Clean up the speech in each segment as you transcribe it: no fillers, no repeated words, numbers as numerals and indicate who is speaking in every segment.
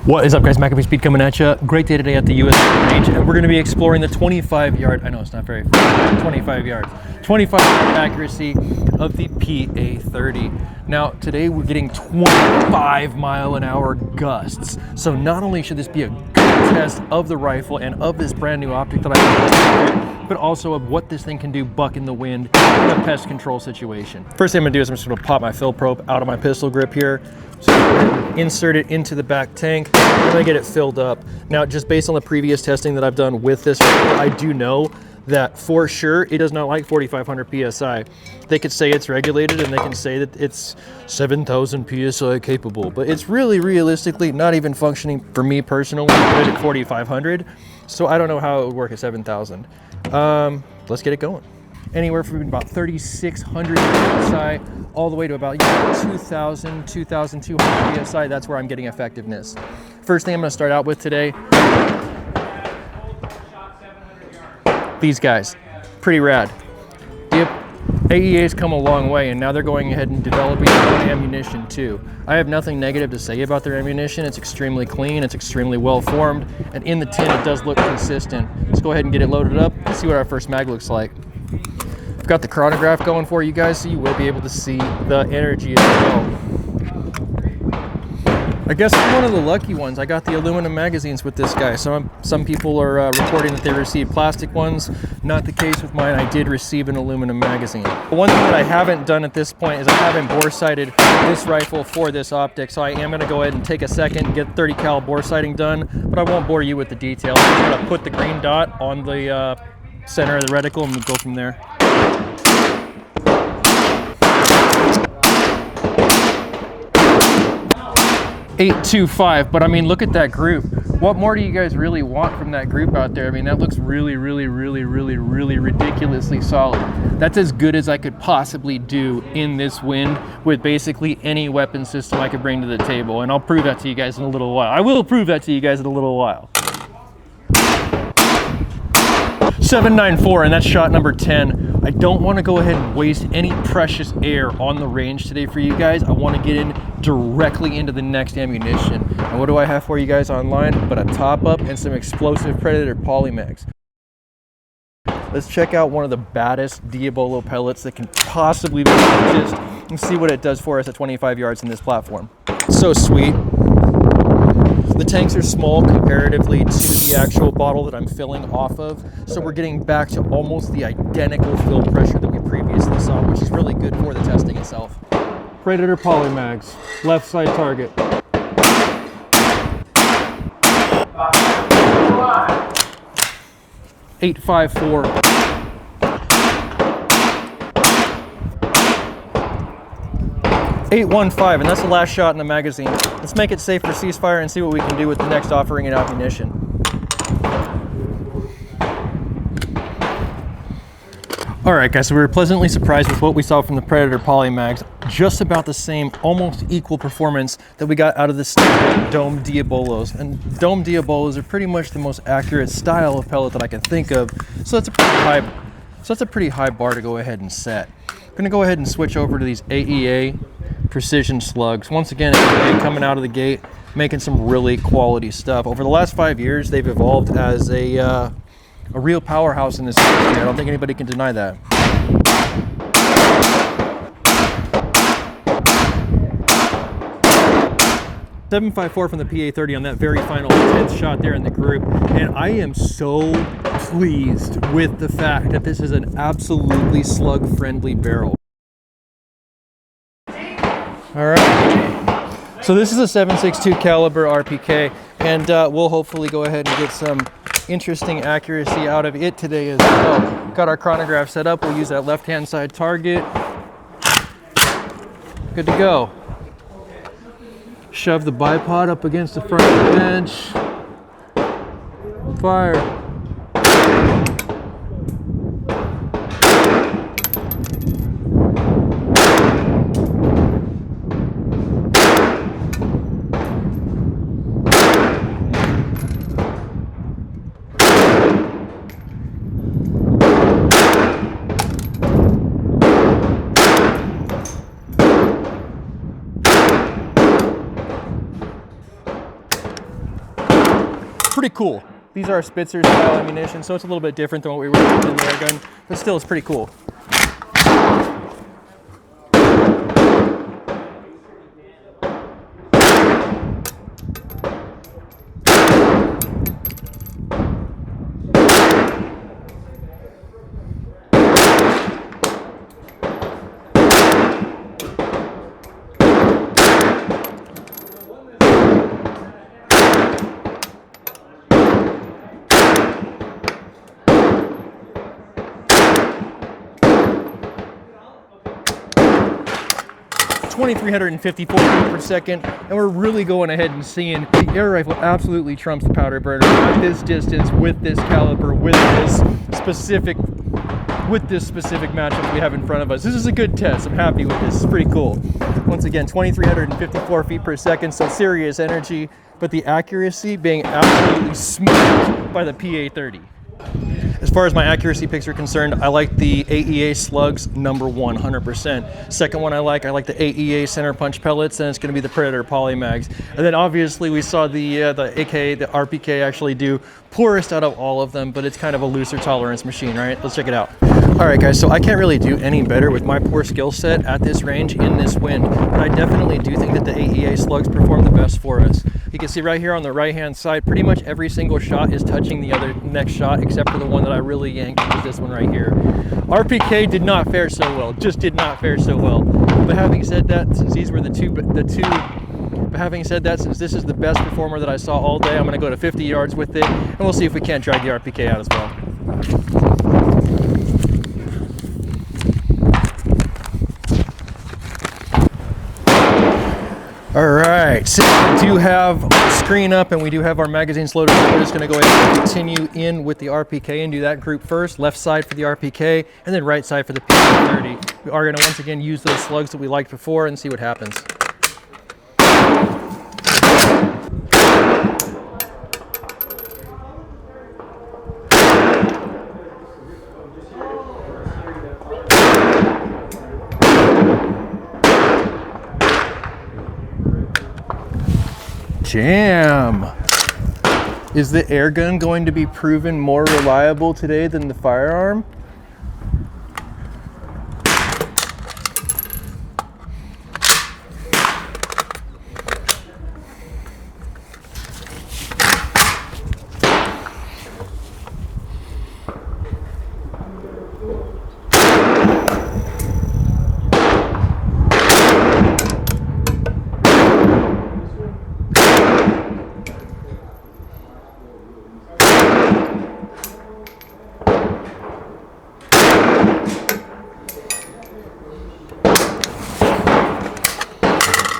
Speaker 1: What is up, guys? MACABESPEED coming at you. Great day today at the US range, and we're going to be exploring the 25-yard, I know it's not very far, 25 yards, 25-yard accuracy of the PA30. Now, today we're getting 25-mile-an-hour gusts. So not only should this be a good test of the rifle and of this brand new optic that I but also of what this thing can do bucking the wind in a pest control situation. First thing I'm going to do is I'm just going to pop my fill probe out of my pistol grip here. So insert it into the back tank and I get it filled up. Now, just based on the previous testing that I've done with this rifle, I do know that for sure it does not like 4,500 PSI. They could say it's regulated and they can say that it's 7,000 PSI capable, but it's really realistically not even functioning for me personally good at 4,500. So I don't know how it would work at 7,000. Let's get it going. Anywhere from about 3,600 PSI all the way to about 2,000, 2,200 PSI. That's where I'm getting effectiveness. First thing I'm going to start out with today, these guys, pretty rad. The AEA's come a long way, and now they're going ahead and developing their own ammunition too. I have nothing negative to say about their ammunition. It's extremely clean, it's extremely well formed, and in the tin it does look consistent. Let's go ahead and get it loaded up and see what our first mag looks like. I've got the chronograph going for you guys, so you will be able to see the energy as well. I guess I'm one of the lucky ones. I got the aluminum magazines with this guy. Some people are reporting that they received plastic ones. Not the case with mine. I did receive an aluminum magazine. One thing that I haven't done at this point is I haven't bore sighted this rifle for this optic, so I am going to go ahead and take a second and get 30 cal bore sighting done, but I won't bore you with the details. I'm going to put the green dot on the center of the reticle and we'll go from there. .825, but I mean, look at that group. What more do you guys really want from that group out there? I mean, that looks really ridiculously solid. That's as good as I could possibly do in this wind with basically any weapon system I could bring to the table, and I'll prove that to you guys in a little while. I will prove that to you guys in a little while. 794, and that's shot number 10. I don't want to go ahead and waste any precious air on the range today for you guys. I want to get in directly into the next ammunition. And what do I have for you guys online but a top up and some explosive Predator POLYMAGS. Let's check out one of the baddest Diabolo pellets that can possibly be purchased and see what it does for us at 25 yards in this platform. So sweet. The tanks are small comparatively to the actual bottle that I'm filling off of, so we're getting back to almost the identical fill pressure that we previously saw, which is really good for the testing itself. Predator POLYMAGS, left side target. .854. .815, and that's the last shot in the magazine. Let's make it safe for ceasefire and see what we can do with the next offering of ammunition. Alright guys, so we were pleasantly surprised with what we saw from the Predator POLYMAGS. Just about the same, almost equal performance that we got out of the standard Dome Diabolos. And Dome Diabolos are pretty much the most accurate style of pellet that I can think of. So that's a pretty high bar to go ahead and set. I'm gonna go ahead and switch over to these AEA precision slugs. Once again, AEA coming out of the gate, making some really quality stuff. Over the last 5 years, they've evolved as a real powerhouse in this industry. I don't think anybody can deny that. .754 from the PA30 on that very final 10th shot there in the group, and I am so pleased with the fact that this is an absolutely slug-friendly barrel. All right, so this is a 7.62 caliber RPK, and we'll hopefully go ahead and get some interesting accuracy out of it today as well. Got our chronograph set up. We'll use that left-hand side target. Good to go. Shove the bipod up against the front of the bench. Fire. cool. These are Spitzer style ammunition, so it's a little bit different than what we were doing in the air gun, but still it's pretty cool. 2,354 feet per second, and we're really going ahead and seeing the air rifle absolutely trumps the powder burner at this distance, with this caliber, with this specific matchup we have in front of us. This is a good test. I'm happy with this. It's pretty cool. Once again, 2,354 feet per second, so serious energy, but the accuracy being absolutely smashed by the PA30. As far as my accuracy picks are concerned, I like the AEA slugs number 1, 100%. Second one I like the AEA center punch pellets, and it's going to be the Predator POLYMAGS. And then obviously we saw the RPK actually do poorest out of all of them, but it's kind of a looser tolerance machine, right? Let's check it out. All right, guys, so I can't really do any better with my poor skill set at this range in this wind, but I definitely do think that the AEA slugs perform the best for us. You can see right here on the right-hand side, pretty much every single shot is touching the other next shot, except for the one that I really yanked, which is this one right here. RPK did not fare so well, just did not fare so well. But having said that, since these were since this is the best performer that I saw all day, I'm gonna go to 50 yards with it, and we'll see if we can't drag the RPK out as well. All right, since we do have our screen up and we do have our magazines loaded, we're just gonna go ahead and continue in with the RPK and do that group first. Left side for the RPK and then right side for the PA30. We are gonna once again use those slugs that we liked before and see what happens. Jam! Is the air gun going to be proven more reliable today than the firearm?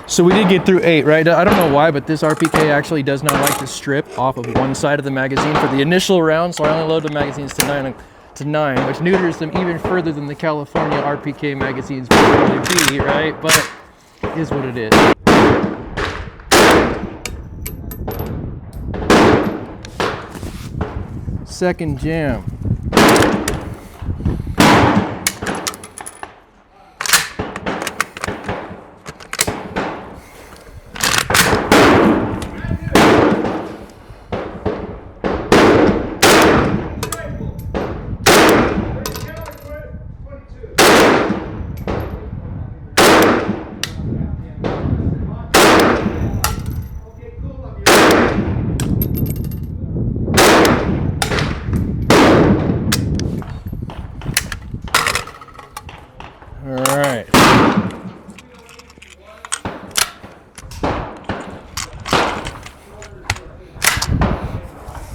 Speaker 1: So we did get through 8, right? I don't know why, but this RPK actually does not like to strip off of one side of the magazine for the initial round, so I only load the magazines to 9, which neuters them even further than the California RPK magazines would really be, right? But it is what it is. Second jam.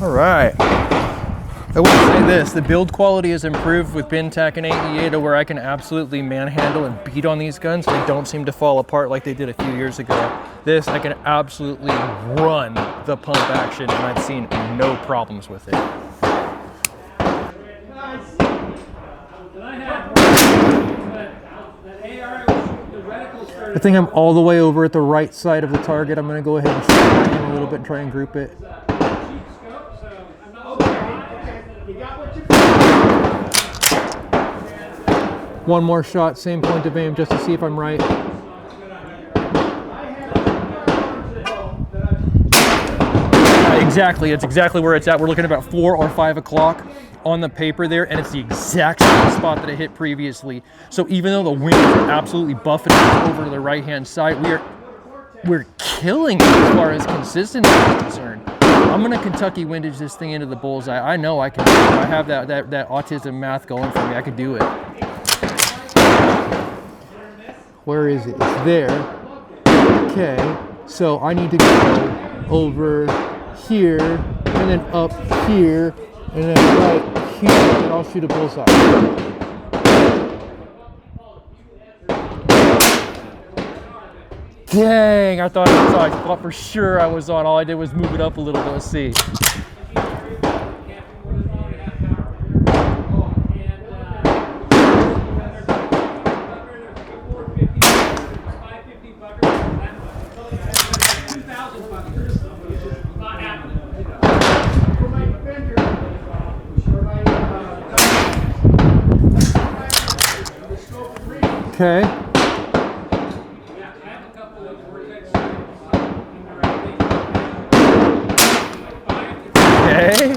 Speaker 1: All right. I will say this, the build quality has improved with BinTAC and AEA to where I can absolutely manhandle and beat on these guns. They don't seem to fall apart like they did a few years ago. This, I can absolutely run the pump action, and I've seen no problems with it. I think I'm all the way over at the right side of the target. I'm going to go ahead and shoot him a little bit and try and group it. One more shot, same point of aim, just to see if I'm right. Exactly, it's exactly where it's at. We're looking at about 4 or 5 o'clock on the paper there, and it's the exact same spot that it hit previously. So even though the wind is absolutely buffeting us over to the right-hand side, we're killing it as far as consistency is concerned. I'm gonna Kentucky windage this thing into the bullseye. I know I can do it. I have that autism math going for me. I can do it. Where is it? It's there. Okay, so I need to go over here and then up here and then right here, and I'll shoot a bullseye. Dang, I thought I was on. I thought for sure I was on. All I did was move it up a little bit. Let's see. Okay. Okay.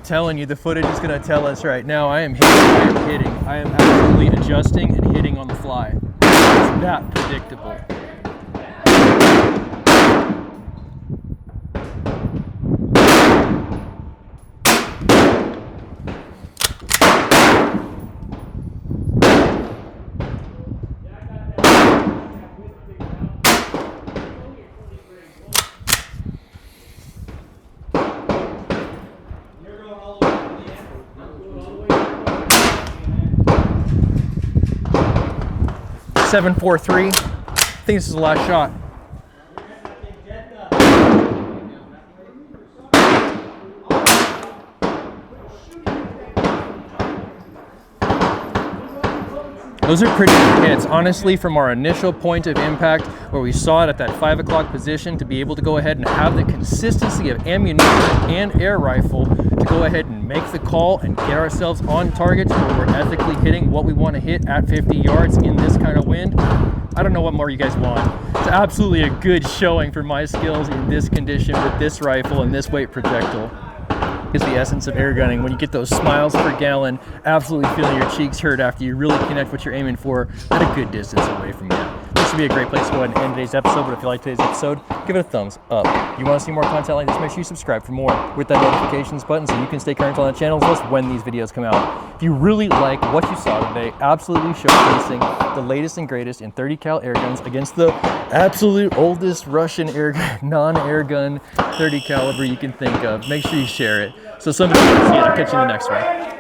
Speaker 1: Telling you, the footage is going to tell us right now. I am hitting. I am hitting. I am absolutely adjusting and hitting on the fly. It's that predictable. .743. I think this is the last shot. Those are pretty good hits. Honestly, from our initial point of impact, where we saw it at that 5 o'clock position, to be able to go ahead and have the consistency of ammunition and air rifle to go ahead and make the call and get ourselves on targets where we're ethically hitting what we want to hit at 50 yards in this kind of wind. I don't know what more you guys want. It's absolutely a good showing for my skills in this condition with this rifle and this weight projectile. Is the essence of air gunning, when you get those smiles per gallon, absolutely feeling your cheeks hurt after you really connect what you're aiming for at a good distance away from you. This would be a great place to go ahead and end today's episode, but if you like today's episode, give it a thumbs up. If you want to see more content like this, make sure you subscribe for more with that notifications button so you can stay current on the channel list when these videos come out. If you really like what you saw today, absolutely showcasing the latest and greatest in 30 cal air guns against the absolute oldest Russian non-air gun 30 caliber you can think of, make sure you share it so somebody can see it. I'll catch you in the next one.